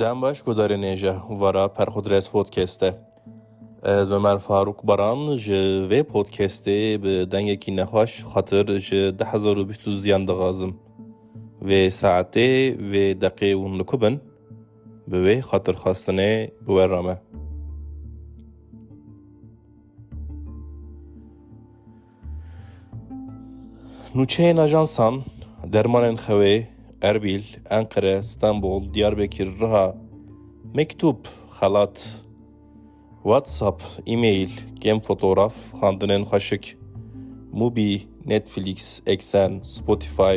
دەم باش گودارê nêje wara Perxudres podcastê. Ez Ömer Faruk Baran ji vê podcastê bi dengekî nexweş xatir ji 2022 dixwazim. Vê saetê vê deqê hûn li ku bin, bi wê xatirxwestinê bi we re me. Nûçeyên ajansan, dermanên xewê, Erbil, Ankara, İstanbul, Diyarbakır, Riha, mektûb, xelat, WhatsApp, e-mail, gem fotoğraf, xandinên xweşik, Mubi, Netflix, Eksen, Spotify,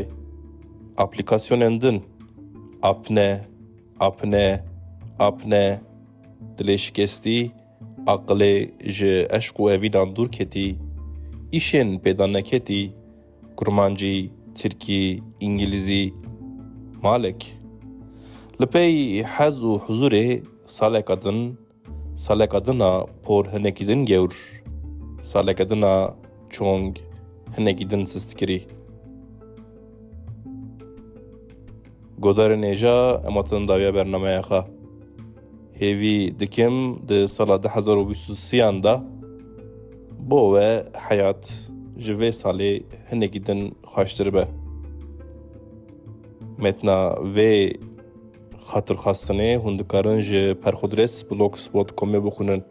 aplikasyonên din, apne, dilê şikestî, aqilê ji eşk û evînan dûr ketî, îşên pêda neketî, kurmancî, Tirkî, İngilîzî, malek. Li pey hez û huzurê saleka dina por hinekî din gewr, saleka dina çong hinekî din sistkirî. Godarê nêja em hatin dawiya bernameya xwe. Hêvî dikim di sala 2023 da bo we heyat ji vê salê hinekî din xweştir be. Metna vê xatirxwestinê hûn dikarin ji perxudres.blogspot.comê bixwînin.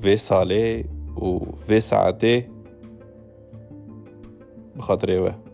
Vê salê û vê saetê bi xatirê we.